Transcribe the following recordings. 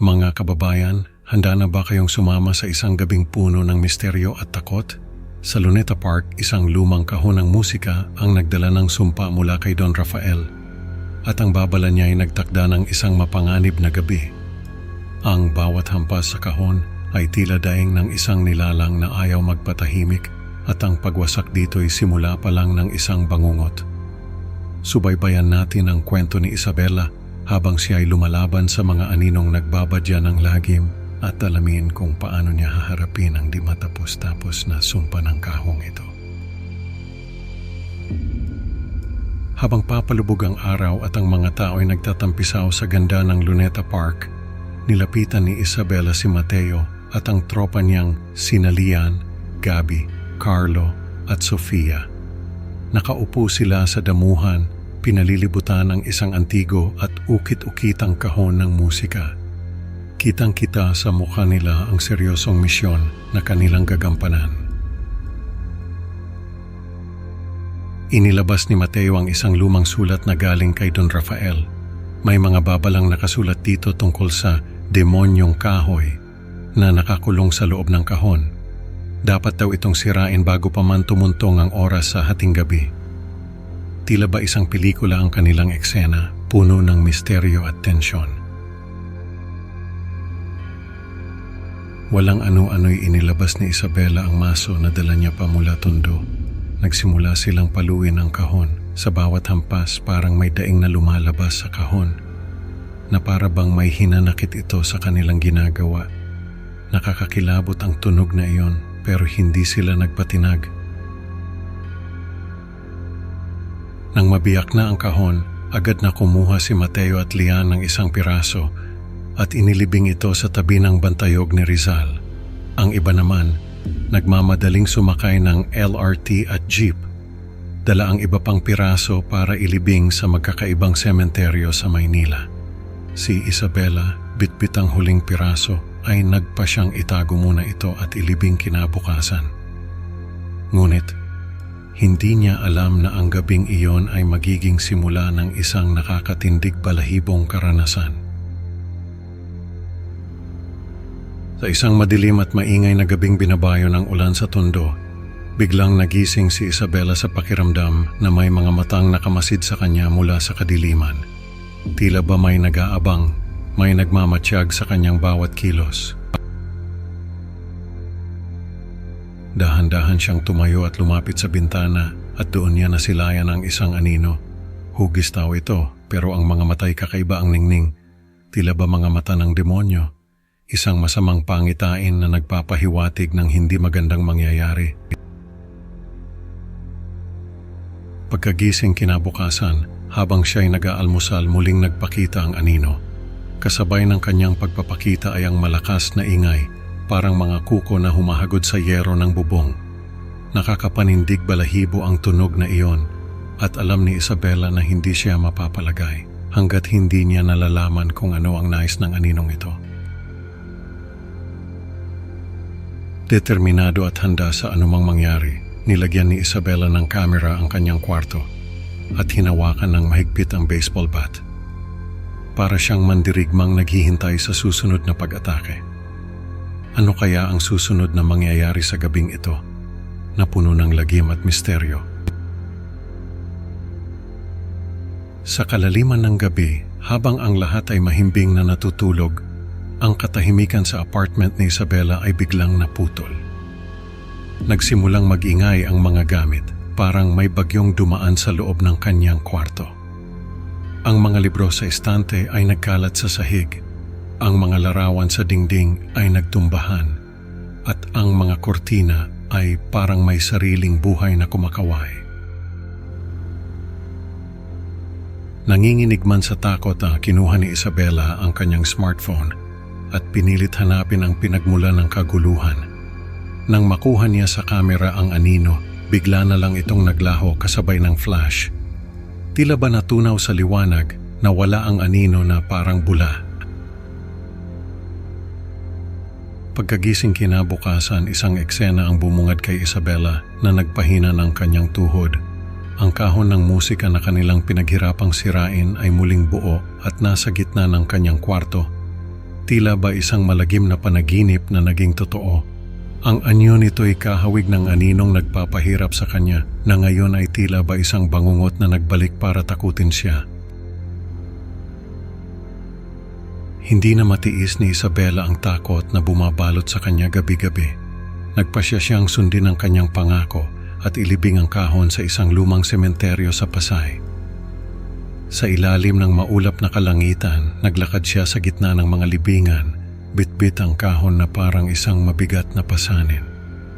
Mga kababayan, handa na ba kayong sumama sa isang gabing puno ng misteryo at takot? Sa Luneta Park, isang lumang kahon ng musika ang nagdala ng sumpa mula kay Don Rafael at ang babala niya ay nagtakda ng isang mapanganib na gabi. Ang bawat hampas sa kahon ay tila daing ng isang nilalang na ayaw magpatahimik at ang pagwasak dito ay simula pa lang ng isang bangungot. Subaybayan natin ang kwento ni Isabela habang siya ay lumalaban sa mga aninong nagbabadya ng lagim at alamin kung paano niya haharapin ang di matapos-tapos na sumpa ng kahong ito. Habang papalubog ang araw at ang mga tao ay nagtatampisaw sa ganda ng Luneta Park, nilapitan ni Isabela si Mateo at ang tropa niyang sina Lian, Gabi, Carlo at Sofia. Nakaupo sila sa damuhan, pinalilibutan ng isang antigo at ukit-ukitang kahon ng musika. Kitang-kita sa mukha nila ang seryosong misyon na kanilang gagampanan. Inilabas ni Mateo ang isang lumang sulat na galing kay Don Rafael. May mga babalang nakasulat dito tungkol sa demonyong kahoy na nakakulong sa loob ng kahon. Dapat daw itong sirain bago pa man tumuntong ang oras sa hating gabi. Tila ba isang pelikula ang kanilang eksena, puno ng misteryo at tensyon. Walang ano-ano'y inilabas ni Isabela ang maso na dala niya pa mula Tondo. Nagsimula silang paluin ang kahon. Sa bawat hampas parang may daing na lumalabas sa kahon, na para bang may hinanakit ito sa kanilang ginagawa. Nakakakilabot ang tunog na iyon pero hindi sila nagpatinag. Nang mabiyak na ang kahon, agad na kumuha si Mateo at Lian ng isang piraso at inilibing ito sa tabi ng bantayog ni Rizal. Ang iba naman, nagmamadaling sumakay ng LRT at jeep. Dala ang iba pang piraso para ilibing sa magkakaibang sementeryo sa Maynila. Si Isabela, bitbit ang huling piraso, ay nagpa siyang itago muna ito at ilibing kinabukasan. Ngunit, hindi niya alam na ang gabing iyon ay magiging simula ng isang nakakatindig balahibong karanasan. Sa isang madilim at maingay na gabing binabayo ng ulan sa Tondo, biglang nagising si Isabela sa pakiramdam na may mga matang nakamasid sa kanya mula sa kadiliman. Tila ba may nag-aabang, may nagmamatsyag sa kanyang bawat kilos. Dahan-dahan siyang tumayo at lumapit sa bintana at doon niya nasilayan ang isang anino. Hugis tao ito pero ang mga matay kakaiba ang ningning. Tila ba mga mata ng demonyo? Isang masamang pangitain na nagpapahiwatig ng hindi magandang mangyayari. Pagkagising kinabukasan, habang siya'y nag-aalmusal muling nagpakita ang anino. Kasabay ng kanyang pagpapakita ay ang malakas na ingay, parang mga kuko na humahagod sa yero ng bubong. Nakakapanindig balahibo ang tunog na iyon at alam ni Isabela na hindi siya mapapalagay hanggat hindi niya nalalaman kung ano ang nais ng aninong ito. Determinado at handa sa anumang mangyari, nilagyan ni Isabela ng kamera ang kanyang kwarto at hinawakan ng mahigpit ang baseball bat. Para siyang mandirigmang naghihintay sa susunod na pag-atake. Ano kaya ang susunod na mangyayari sa gabing ito na puno ng lagim at misteryo? Sa kalaliman ng gabi, habang ang lahat ay mahimbing na natutulog, ang katahimikan sa apartment ni Isabela ay biglang naputol. Nagsimulang mag-ingay ang mga gamit, parang may bagyong dumaan sa loob ng kanyang kwarto. Ang mga libro sa estante ay nagkalat sa sahig. Ang mga larawan sa dingding ay nagtumbahan at ang mga kortina ay parang may sariling buhay na kumakaway. Nanginginig man sa takot kinuha ni Isabela ang kanyang smartphone at pinilit hanapin ang pinagmulan ng kaguluhan. Nang makuha niya sa kamera ang anino, bigla na lang itong naglaho kasabay ng flash. Tila ba natunaw sa liwanag na wala ang anino na parang bula. Pagkagising kinabukasan, isang eksena ang bumungad kay Isabela na nagpahina ng kanyang tuhod. Ang kahon ng musika na kanilang pinaghirapang sirain ay muling buo at nasa gitna ng kanyang kwarto. Tila ba isang malagim na panaginip na naging totoo. Ang anyo nito'y kahawig ng aninong nagpapahirap sa kanya na ngayon ay tila ba isang bangungot na nagbalik para takutin siya. Hindi na matiis ni Isabela ang takot na bumabalot sa kanya gabi-gabi. Nagpasya siyang sundin ang kanyang pangako at ilibing ang kahon sa isang lumang sementeryo sa Pasay. Sa ilalim ng maulap na kalangitan, naglakad siya sa gitna ng mga libingan, bitbit ang kahon na parang isang mabigat na pasanin.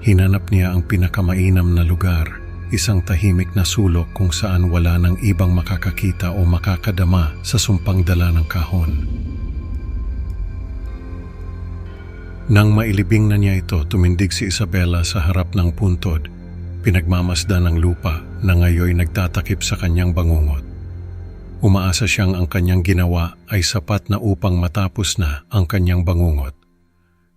Hinanap niya ang pinakamainam na lugar, isang tahimik na sulok kung saan wala ng ibang makakakita o makakadama sa sumpang dala ng kahon. Nang mailibing na niya ito, tumindig si Isabela sa harap ng puntod, pinagmamasdan ng lupa na ngayoy nagtatakip sa kanyang bangungot. Umaasa siyang ang kanyang ginawa ay sapat na upang matapos na ang kanyang bangungot.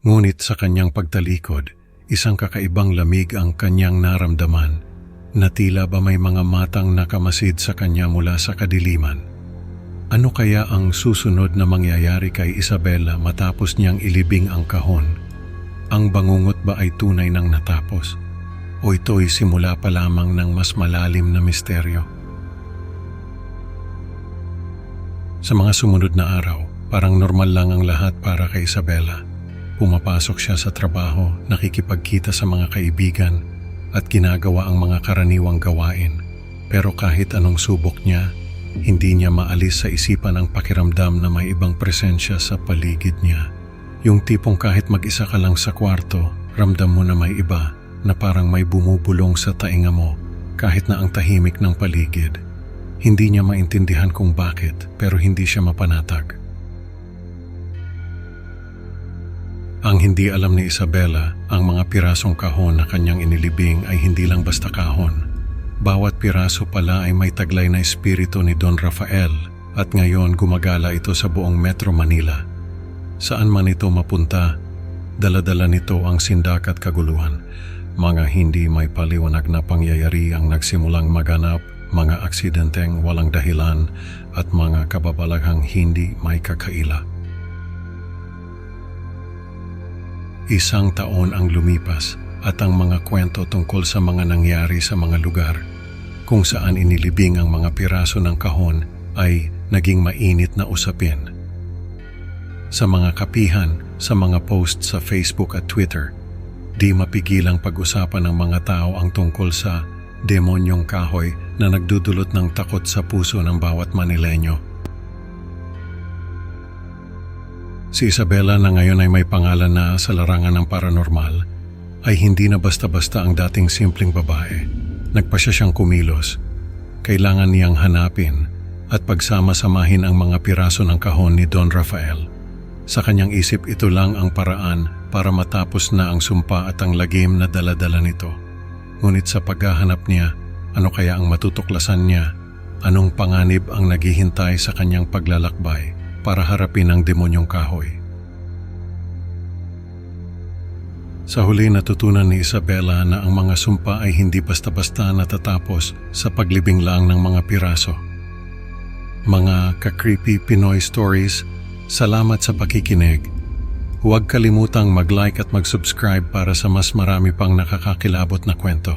Ngunit sa kanyang pagtalikod, isang kakaibang lamig ang kanyang naramdaman na tila ba may mga matang nakamasid sa kanya mula sa kadiliman. Ano kaya ang susunod na mangyayari kay Isabela matapos niyang ilibing ang kahon? Ang bangungot ba ay tunay nang natapos? O ito'y simula pa lamang ng mas malalim na misteryo? Sa mga sumunod na araw, parang normal lang ang lahat para kay Isabela. Pumapasok siya sa trabaho, nakikipagkita sa mga kaibigan, at ginagawa ang mga karaniwang gawain. Pero kahit anong subok niya, hindi niya maalis sa isipan ang pakiramdam na may ibang presensya sa paligid niya. Yung tipong kahit mag-isa ka lang sa kwarto, ramdam mo na may iba na parang may bumubulong sa tainga mo kahit na ang tahimik ng paligid. Hindi niya maintindihan kung bakit pero hindi siya mapanatag. Ang hindi alam ni Isabela, ang mga pirasong kahon na kanyang inilibing ay hindi lang basta kahon. Bawat piraso pala ay may taglay na espiritu ni Don Rafael at ngayon gumagala ito sa buong Metro Manila. Saan man ito mapunta, dala-dala nito ang sindak at kaguluhan. Mga hindi may paliwanag na pangyayari ang nagsimulang maganap, mga aksidenteng walang dahilan at mga kababalaghang hindi may kakaila. Isang taon ang lumipas at ang mga kwento tungkol sa mga nangyari sa mga lugar kung saan inilibing ang mga piraso ng kahon ay naging mainit na usapin. Sa mga kapihan, sa mga post sa Facebook at Twitter, di mapigilang pag-usapan ng mga tao ang tungkol sa demonyong kahoy na nagdudulot ng takot sa puso ng bawat Manileño. Si Isabela na ngayon ay may pangalan na sa larangan ng paranormal ay hindi na basta-basta ang dating simpleng babae. Nagpasya siyang kumilos. Kailangan niyang hanapin at pagsama-samahin ang mga piraso ng kahon ni Don Rafael. Sa kanyang isip ito lang ang paraan para matapos na ang sumpa at ang lagim na dala-dala nito. Ngunit sa paghahanap niya, ano kaya ang matutuklasan niya? Anong panganib ang naghihintay sa kanyang paglalakbay para harapin ang demonyong kahoy? Sa huli natutunan ni Isabela na ang mga sumpa ay hindi basta-basta natatapos sa paglibing lang ng mga piraso. Mga ka-creepy Pinoy stories, salamat sa pakikinig. Huwag kalimutang mag-like at mag-subscribe para sa mas marami pang nakakakilabot na kwento.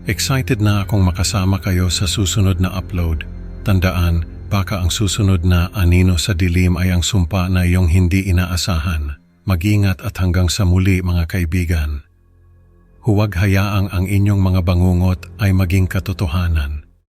Excited na akong makasama kayo sa susunod na upload. Tandaan, baka ang susunod na anino sa dilim ay ang sumpa na iyong hindi inaasahan. Mag-ingat at hanggang sa muli mga kaibigan. Huwag hayaang ang inyong mga bangungot ay maging katotohanan.